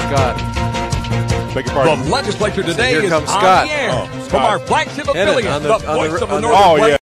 Scott. Beg your pardon? The Legislature Today Here is comes on Scott. the air Oh, from our flagship affiliate, on the the Voice of the on the- Northern Oh, Plains. yeah.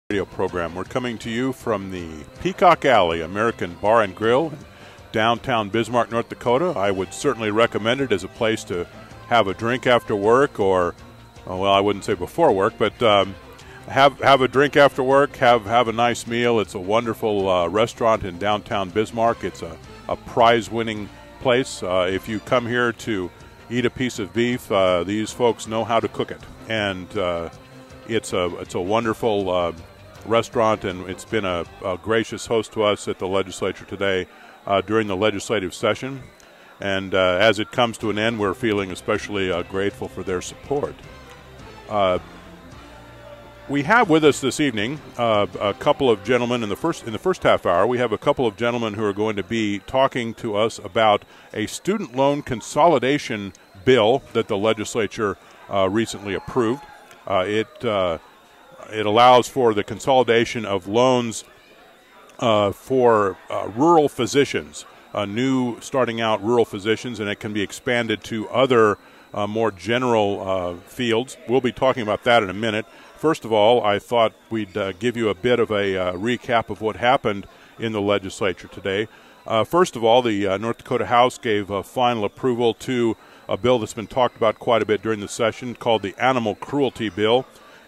Radio program. We're coming to you from the Peacock Alley American Bar and Grill in downtown Bismarck, North Dakota. I would certainly recommend it as a place to have a drink after work, or, well, I wouldn't say before work, but have a drink after work, have a nice meal. It's a wonderful restaurant in downtown Bismarck. It's a prize-winning place. If you come here to eat a piece of beef, these folks know how to cook it, and it's a wonderful restaurant, and it's been a gracious host to us at the Legislature today during the legislative session. And as it comes to an end, we're feeling especially grateful for their support. We have with us this evening a couple of gentlemen in the first half hour. We have a couple of gentlemen who are going to be talking to us about a student loan consolidation bill that the legislature recently approved. It allows for the consolidation of loans for rural physicians, new starting out rural physicians, and it can be expanded to other more general fields. We'll be talking about that in a minute. First of all, I thought we'd give you a bit of a recap of what happened in the legislature today. First of all, the North Dakota House gave final approval to a bill that's been talked about quite a bit during the session called the Animal Cruelty Bill.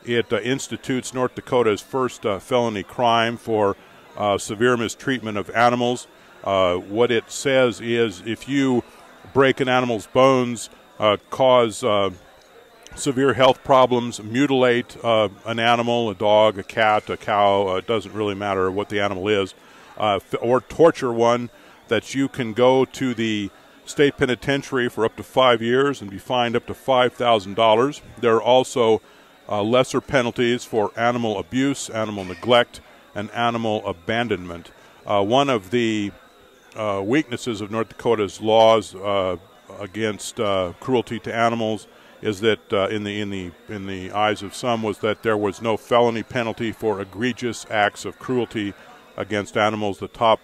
It institutes North Dakota's first felony crime for severe mistreatment of animals. What it says is if you break an animal's bones, cause severe health problems, mutilate an animal, a dog, a cat, a cow, it doesn't really matter what the animal is, or torture one, that you can go to the state penitentiary for up to 5 years and be fined up to $5,000. There are also lesser penalties for animal abuse, animal neglect, and animal abandonment. One of the weaknesses of North Dakota's laws against cruelty to animals is that in the eyes of some was that there was no felony penalty for egregious acts of cruelty against animals. The top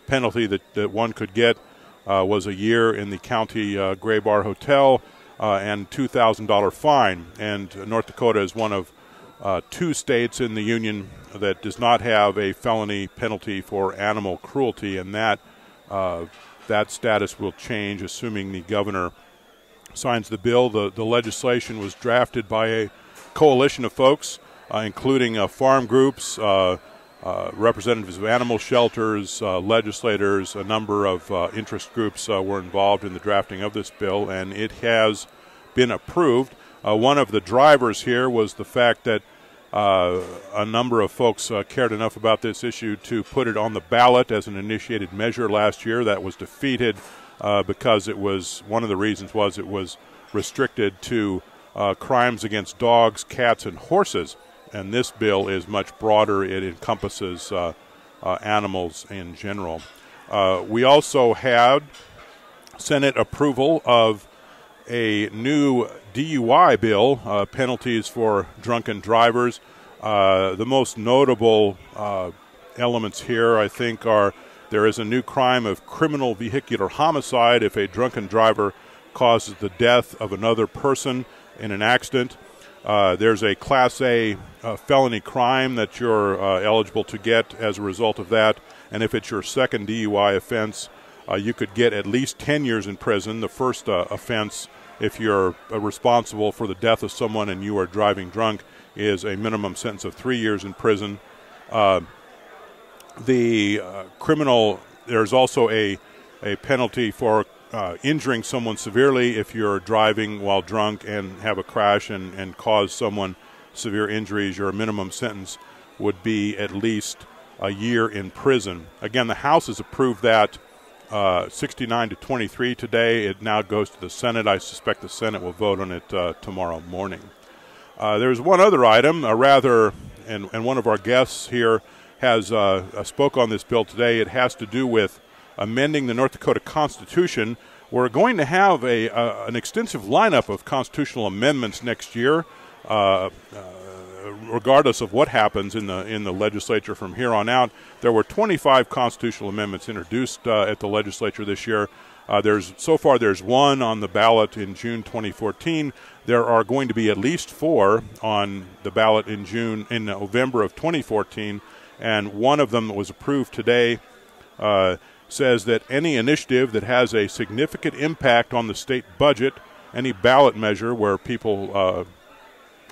penalty that one could get was a year in the county Gray Bar Hotel and $2,000 fine. And North Dakota is one of 2 states in the union that does not have a felony penalty for animal cruelty, and that status will change assuming the governor signs the bill. The legislation was drafted by a coalition of folks, including farm groups, representatives of animal shelters, legislators. A number of interest groups were involved in the drafting of this bill, and it has been approved. One of the drivers here was the fact that a number of folks cared enough about this issue to put it on the ballot as an initiated measure last year. That was defeated because it was, one of the reasons was it was restricted to crimes against dogs, cats, and horses. And this bill is much broader. It encompasses animals in general. We also had Senate approval of a new DUI bill, penalties for drunken drivers. The most notable elements here, I think, are There is a new crime of criminal vehicular homicide if a drunken driver causes the death of another person in an accident. There's a Class A felony crime that you're eligible to get as a result of that. And if it's your second DUI offense, you could get at least 10 years in prison. The first offense, if you're responsible for the death of someone and you are driving drunk, is a minimum sentence of 3 years in prison. There's also a penalty for injuring someone severely if you're driving while drunk and have a crash and cause someone severe injuries. Your minimum sentence would be at least a year in prison. Again, the House has approved that 69 to 23 today. It now goes to the Senate. I suspect the Senate will vote on it tomorrow morning. There's one other item, and one of our guests here has spoke on this bill today. It has to do with amending the North Dakota Constitution. We're going to have an extensive lineup of constitutional amendments next year, regardless of what happens in the legislature from here on out. There were 25 constitutional amendments introduced at the legislature this year. So far there's one on the ballot in June 2014. There are going to be at least 4 on the ballot in November of 2014, and one of them that was approved today says that any initiative that has a significant impact on the state budget, any ballot measure where people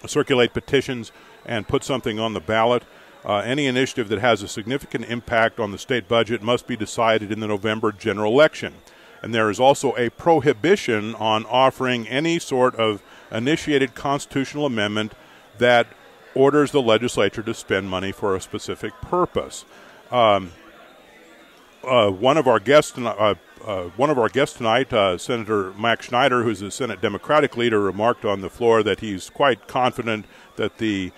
circulate petitions and put something on the ballot, any initiative that has a significant impact on the state budget must be decided in the November general election. And there is also a prohibition on offering any sort of initiated constitutional amendment that orders the legislature to spend money for a specific purpose. One of our guests tonight, Senator Max Schneider, who's the Senate Democratic leader, remarked on the floor that he's quite confident that the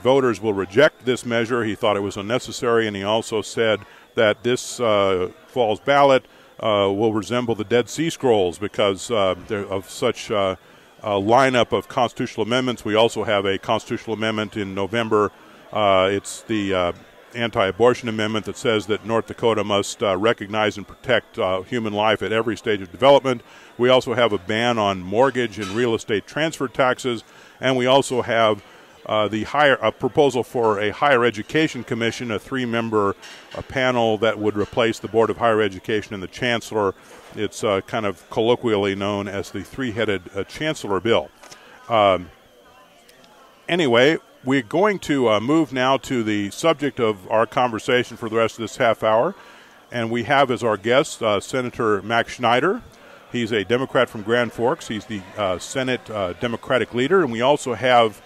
voters will reject this measure. He thought it was unnecessary, and he also said that this fall's ballot will resemble the Dead Sea Scrolls because of such a lineup of constitutional amendments. We also have a constitutional amendment in November. It's the anti-abortion amendment that says that North Dakota must recognize and protect human life at every stage of development. We also have a ban on mortgage and real estate transfer taxes, and we also have a proposal for a higher education commission, a 3-member panel that would replace the Board of Higher Education and the Chancellor. It's kind of colloquially known as the 3-headed Chancellor bill. Anyway, we're going to move now to the subject of our conversation for the rest of this half hour, and we have as our guest Senator Max Schneider. He's a Democrat from Grand Forks. He's the Senate Democratic leader, and we also have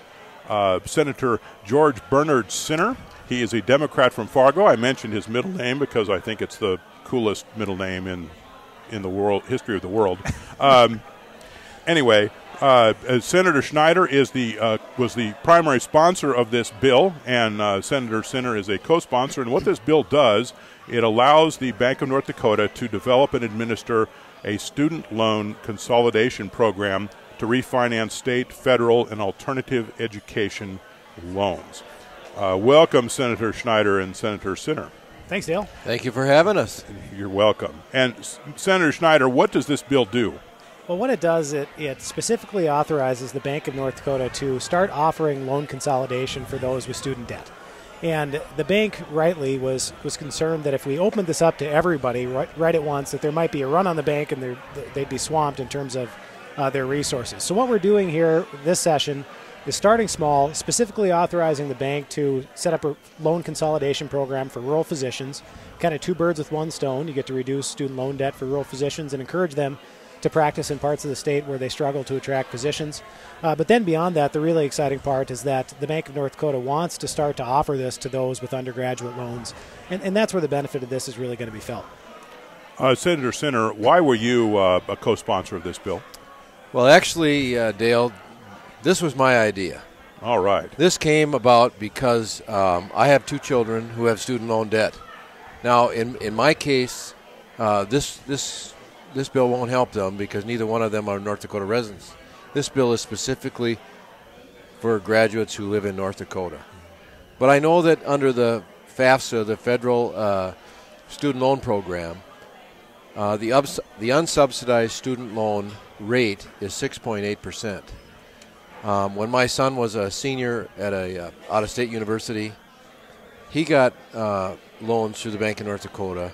Senator George Bernard Sinner. He is a Democrat from Fargo. I mentioned his middle name because I think it's the coolest middle name in the world, history of the world. Anyway, Senator Schneider was the primary sponsor of this bill, and Senator Sinner is a co-sponsor. And what this bill does, it allows the Bank of North Dakota to develop and administer a student loan consolidation program to refinance state, federal, and alternative education loans. Welcome, Senator Schneider and Senator Sinner. Thanks, Dale. Thank you for having us. You're welcome. And Senator Schneider, what does this bill do? Well, what it does, it specifically authorizes the Bank of North Dakota to start offering loan consolidation for those with student debt. And the bank rightly was concerned that if we opened this up to everybody right at once, that there might be a run on the bank and they'd be swamped in terms of their resources. So what we're doing here this session is starting small, specifically authorizing the bank to set up a loan consolidation program for rural physicians, kind of 2 birds with 1 stone. You get to reduce student loan debt for rural physicians and encourage them to practice in parts of the state where they struggle to attract physicians. But then beyond that, the really exciting part is that the Bank of North Dakota wants to start to offer this to those with undergraduate loans, and that's where the benefit of this is really going to be felt. Senator Sinner, why were you a co-sponsor of this bill? Well, actually, Dale, this was my idea. All right. This came about because I have 2 children who have student loan debt. Now, in my case, this bill won't help them because neither one of them are North Dakota residents. This bill is specifically for graduates who live in North Dakota. But I know that under the FAFSA, the federal student loan program, the unsubsidized student loan rate is 6.8%. When my son was a senior at a out-of-state university, he got loans through the Bank of North Dakota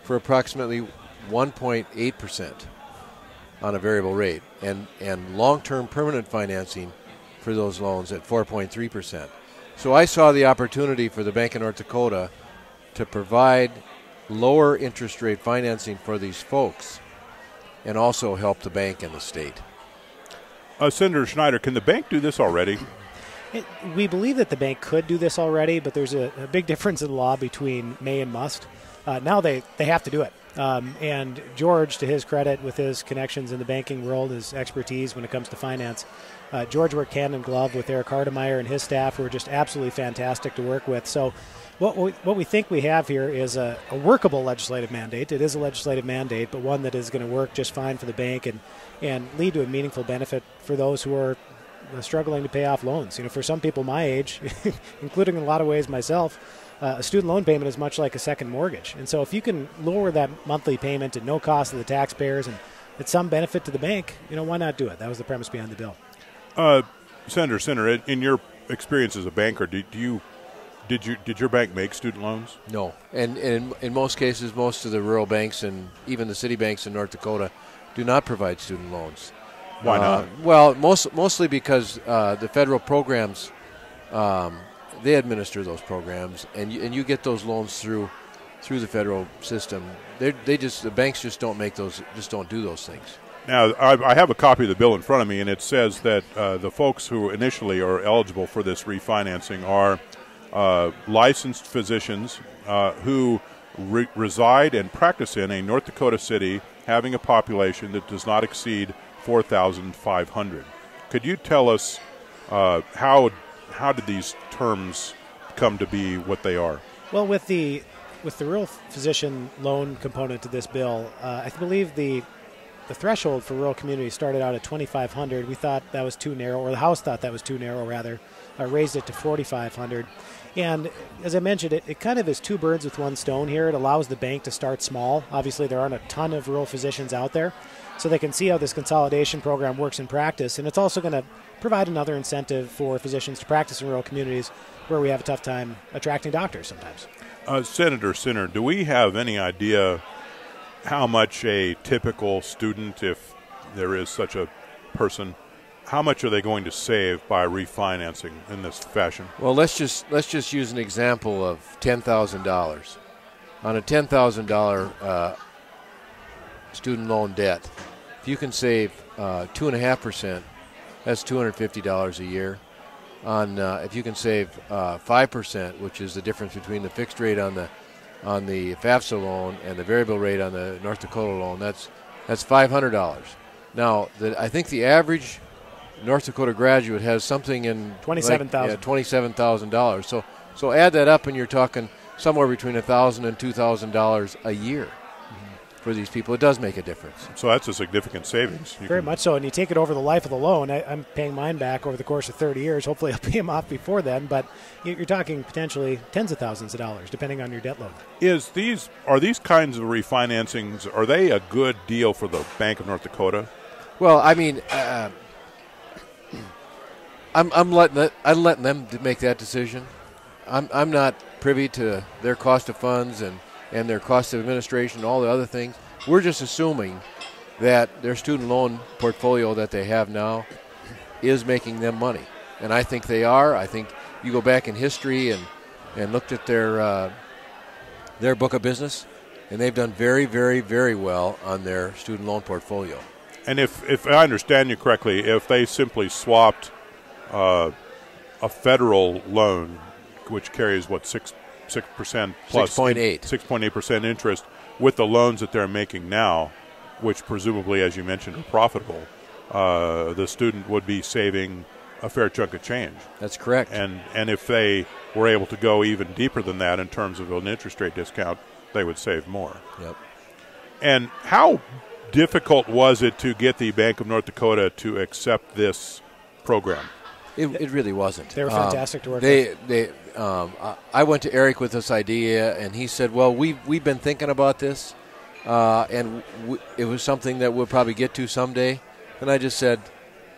for approximately 1.8% on a variable rate, and long-term permanent financing for those loans at 4.3%. So I saw the opportunity for the Bank of North Dakota to provide lower interest rate financing for these folks and also help the bank and the state. Senator Schneider, can the bank do this already? We believe that the bank could do this already, but there's a big difference in the law between may and must. Now they have to do it. And George, to his credit, with his connections in the banking world, his expertise when it comes to finance, George worked hand in glove with Eric Hardemeyer and his staff, who are just absolutely fantastic to work with. So what we think we have here is a workable legislative mandate. It is a legislative mandate, but one that is going to work just fine for the bank and lead to a meaningful benefit for those who are struggling to pay off loans. You know, for some people my age, including in a lot of ways myself, a student loan payment is much like a second mortgage. And so if you can lower that monthly payment at no cost to the taxpayers and at some benefit to the bank, you know, why not do it? That was the premise behind the bill. Senator Sinner, in your experience as a banker, did your bank make student loans? No. And in most cases, most of the rural banks and even the city banks in North Dakota do not provide student loans. Why not? Well, mostly because the federal programs, they administer those programs, and you get those loans through the federal system. The banks just don't make those, just don't do those things. Now, I have a copy of the bill in front of me, and it says that the folks who initially are eligible for this refinancing are licensed physicians who reside and practice in a North Dakota city having a population that does not exceed 4,500. Could you tell us how did these terms come to be what they are? Well, with the rural physician loan component to this bill, I believe the threshold for rural communities started out at 2,500. We thought that was too narrow, or the House thought that was too narrow, rather. Raised it to 4,500. And as I mentioned, it kind of is two birds with one stone here. It allows the bank to start small. Obviously, there aren't a ton of rural physicians out there, so they can see how this consolidation program works in practice. And it's also going to provide another incentive for physicians to practice in rural communities where we have a tough time attracting doctors sometimes. Senator Sinner, do we have any idea how much a typical student, if there is such a person, how much are they going to save by refinancing in this fashion? Well, let's just use an example of $10,000. On a $10,000 student loan debt, if you can save 2.5%, that's $250 a year. If you can save 5%, which is the difference between the fixed rate on the FAFSA loan and the variable rate on the North Dakota loan, that's $500. Now, I think the average North Dakota graduate has something in $27,000. $27,000. So add that up, and you're talking somewhere between $1,000 and $2,000 a year for these people. It does make a difference. So that's a significant savings. Very much so, and you take it over the life of the loan. I'm paying mine back over the course of 30 years. Hopefully I'll pay them off before then, but you're talking potentially tens of thousands of dollars, depending on your debt load. Are these kinds of refinancings, are they a good deal for the Bank of North Dakota? Well, I mean, I'm letting them make that decision. I'm not privy to their cost of funds and their cost of administration and all the other things. We're just assuming that their student loan portfolio that they have now is making them money, and I think they are. I think you go back in history and looked at their book of business, and they've done very, very, very well on their student loan portfolio. And if I understand you correctly, if they simply swapped a federal loan, which carries 6% plus 6.8% interest, with the loans that they're making now, which presumably, as you mentioned, are profitable, the student would be saving a fair chunk of change. That's correct. And if they were able to go even deeper than that in terms of an interest rate discount, they would save more. Yep. And how difficult was it to get the Bank of North Dakota to accept this program? It really wasn't. They were fantastic to work with. I went to Eric with this idea, and he said, well, we've been thinking about this, and it was something that we'll probably get to someday. And I just said,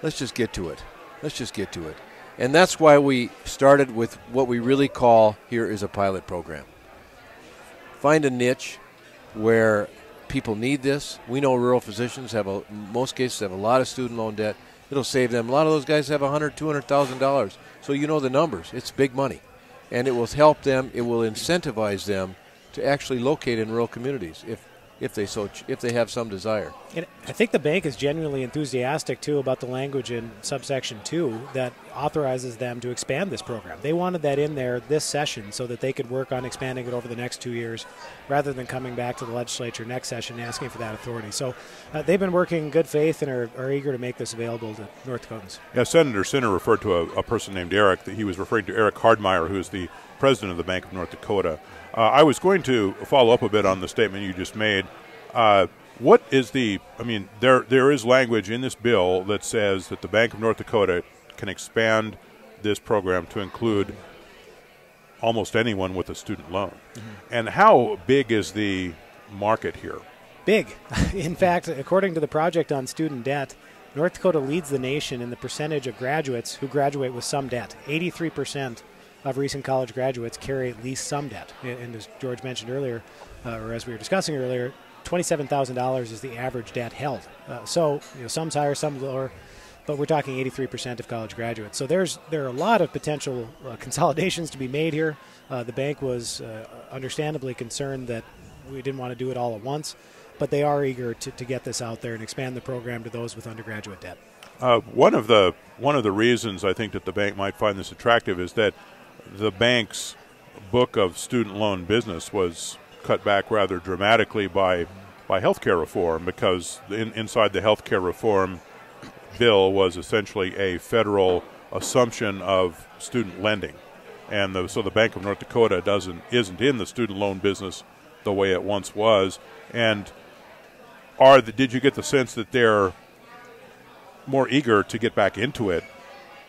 let's just get to it. Let's just get to it. And that's why we started with what we really call here is a pilot program. Find a niche where people need this. We know rural physicians most cases have a lot of student loan debt. It'll save them. A lot of those guys have $100,000, $200,000. So you know the numbers. It's big money. And it will help them. It will incentivize them to actually locate in rural communities if they have some desire. And I think the bank is genuinely enthusiastic, too, about the language in subsection 2 that authorizes them to expand this program. They wanted that in there this session so that they could work on expanding it over the next 2 years rather than coming back to the legislature next session asking for that authority. So they've been working in good faith and are eager to make this available to North Dakotans. Yeah, Senator Sinner referred to a person named Eric. He was referring to Eric Hardmeyer, who is the president of the Bank of North Dakota. I was going to follow up a bit on the statement you just made. What is there is language in this bill that says that the Bank of North Dakota can expand this program to include almost anyone with a student loan. Mm-hmm. And how big is the market here? Big. In fact, according to the Project on Student Debt, North Dakota leads the nation in the percentage of graduates who graduate with some debt. 83% of recent college graduates carry at least some debt. And as George mentioned earlier, or as we were discussing earlier, $27,000 is the average debt held. So some's higher, some lower, but we're talking 83% of college graduates. So there are a lot of potential consolidations to be made here. The bank was understandably concerned that we didn't want to do it all at once, but they are eager to get this out there and expand the program to those with undergraduate debt. One of the reasons I think that the bank might find this attractive is that the bank's book of student loan business was cut back rather dramatically by healthcare reform, because inside the healthcare reform bill was essentially a federal assumption of student lending, and so the Bank of North Dakota isn't in the student loan business the way it once was. And did you get the sense that they're more eager to get back into it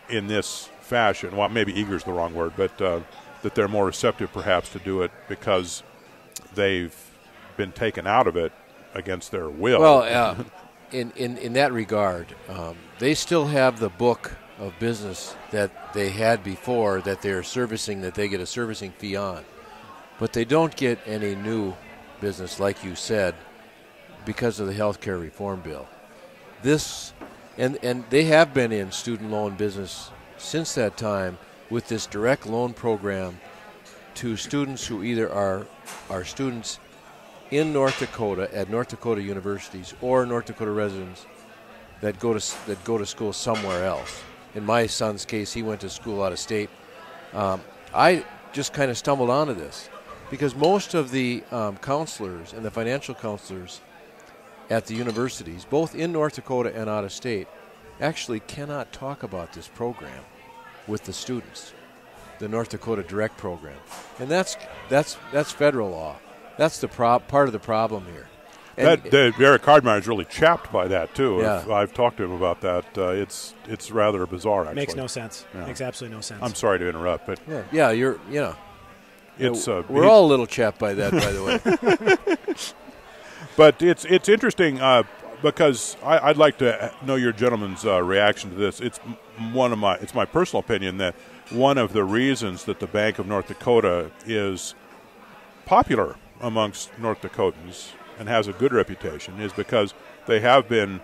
in this fashion? Well, maybe eager is the wrong word, but that they're more receptive perhaps to do it because they've been taken out of it against their will. Well, in that regard, they still have the book of business that they had before that they're servicing, that they get a servicing fee on. But they don't get any new business, like you said, because of the health care reform bill. And they have been in student loan business since that time with this direct loan program to students who either are students in North Dakota at North Dakota universities or North Dakota residents that go to school somewhere else. In my son's case, he went to school out of state. I just kind of stumbled onto this because most of the counselors and the financial counselors at the universities, both in North Dakota and out of state, actually cannot talk about this program with the students, the North Dakota Direct program. And that's federal law. That's the part of the problem here. Eric Hardmeyer is really chapped by that, too. Yeah. I've talked to him about that. It's rather bizarre, actually. Makes no sense. Yeah. Makes absolutely no sense. I'm sorry to interrupt, but yeah, we're all a little chapped by that, by the way. But it's interesting because I'd like to know your gentleman's reaction to this. It's my personal opinion that one of the reasons that the Bank of North Dakota is popular amongst North Dakotans and has a good reputation is because they have been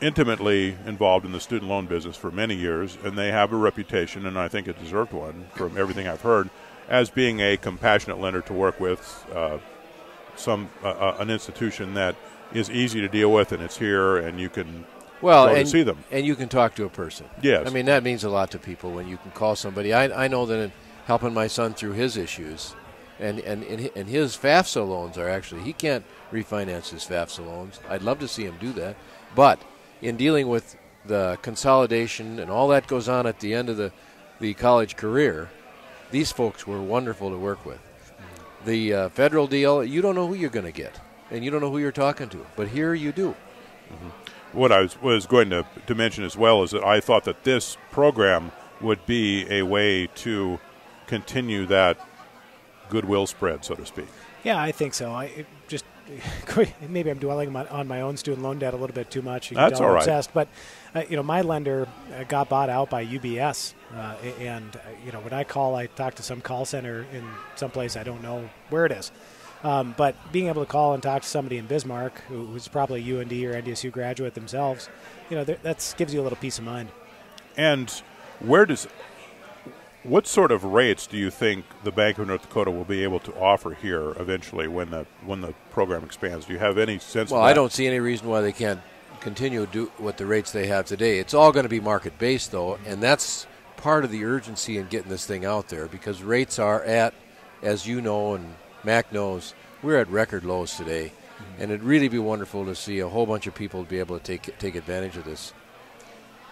intimately involved in the student loan business for many years, and they have a reputation, and I think a deserved one from everything I've heard, as being a compassionate lender to work with, an institution that is easy to deal with, and it's here, and you can go to see them. And you can talk to a person. Yes. I mean, that means a lot to people when you can call somebody. I know that in helping my son through his issues, and his FAFSA loans are actually, he can't refinance his FAFSA loans. I'd love to see him do that. But in dealing with the consolidation and all that goes on at the end of the college career, these folks were wonderful to work with. The federal deal, you don't know who you're going to get, and you don't know who you're talking to. But here you do. Mm-hmm. what I was going to mention as well is that I thought that this program would be a way to continue that goodwill spread, so to speak. Yeah, I think so. Maybe I'm dwelling on my own student loan debt a little bit too much. That's all right. Obsessed, but my lender got bought out by UBS, and when I talk to some call center in some place, I don't know where it is. But being able to call and talk to somebody in Bismarck who's probably a UND or NDSU graduate themselves, that gives you a little peace of mind. And what sort of rates do you think the Bank of North Dakota will be able to offer here eventually when the program expands? Do you have any sense of that? Well, I don't see any reason why they can't continue to do what the rates they have today. It's all going to be market-based, though, and that's part of the urgency in getting this thing out there, because rates are at, as you know and Mac knows, we're at record lows today, and it'd really be wonderful to see a whole bunch of people be able to take advantage of this.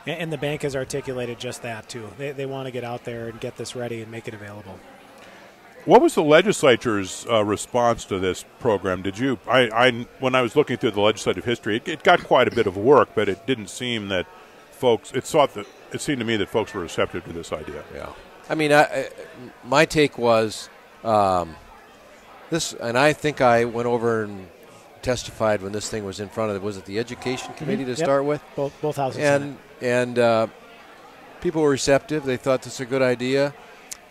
And the bank has articulated just that, too. They want to get out there and get this ready and make it available. What was the legislature's response to this program? When I was looking through the legislative history, it got quite a bit of work, but it didn't seem that it seemed to me that folks were receptive to this idea. Yeah. I mean, my take was this, and I think I went over and testified when this thing was in front of the Education Committee to start with? Both houses. And people were receptive. They thought this was a good idea.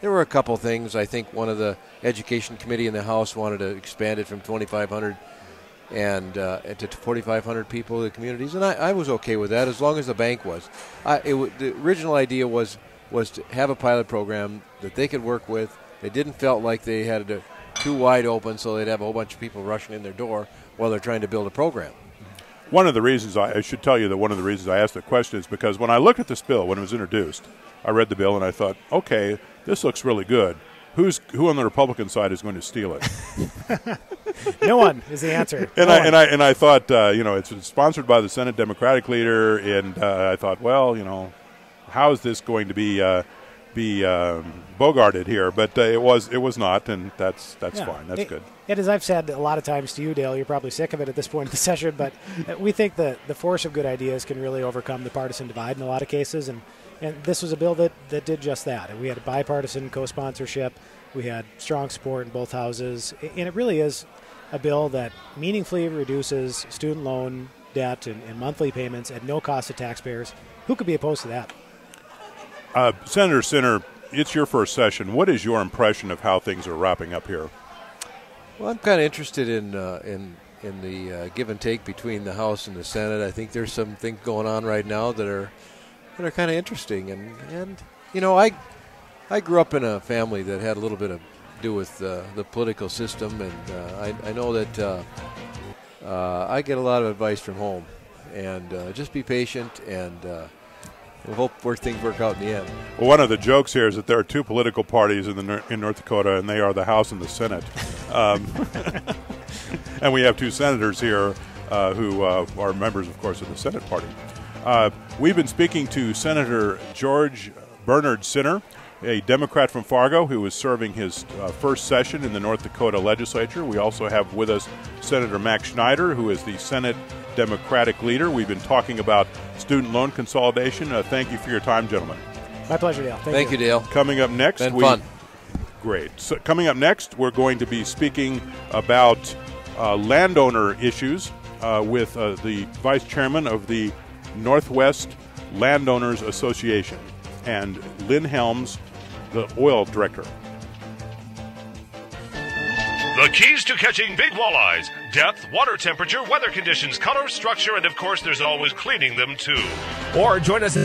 There were a couple things. I think one of the Education Committee in the House wanted to expand it from 2,500 to 4,500 people in the communities, and I was okay with that as long as the bank was. The original idea was to have a pilot program that they could work with. They didn't felt like they had it too wide open, so they'd have a whole bunch of people rushing in their door while they're trying to build a program. One of the reasons I should tell you that one of the reasons I asked the question is because when I looked at this bill when it was introduced, I read the bill and I thought, okay, this looks really good. Who on the Republican side is going to steal it? No one is the answer. And I thought, it's sponsored by the Senate Democratic leader, and I thought, well, how is this going to be bogarted here? But it was not, and that's fine. That's good. And as I've said a lot of times to you, Dale, you're probably sick of it at this point in the session, but we think that the force of good ideas can really overcome the partisan divide in a lot of cases, and this was a bill that did just that. We had a bipartisan co-sponsorship. We had strong support in both houses, and it really is a bill that meaningfully reduces student loan debt and monthly payments at no cost to taxpayers. Who could be opposed to that? Senator Sinner, it's your first session. What is your impression of how things are wrapping up here? Well, I'm kind of interested in the give and take between the House and the Senate. I think there's some things going on right now that are kind of interesting. And I grew up in a family that had a little bit of do with the political system, and I know that I get a lot of advice from home. And just be patient, and we'll hope things work out in the end. Well, one of the jokes here is that there are two political parties in North Dakota, and they are the House and the Senate. And we have two senators here who are members, of course, of the Senate party. We've been speaking to Senator George Bernard Sinner, a Democrat from Fargo who is serving his first session in the North Dakota legislature. We also have with us Senator Mac Schneider, who is the Senate Democratic leader. We've been talking about student loan consolidation. Thank you for your time, gentlemen. My pleasure, Dale. Thank you, Dale. Coming up next, been fun. Great. So coming up next, we're going to be speaking about landowner issues with the vice chairman of the Northwest Landowners Association and Lynn Helms, the oil director. The keys to catching big walleyes: depth, water temperature, weather conditions, color, structure, and of course there's always cleaning them too. Or join us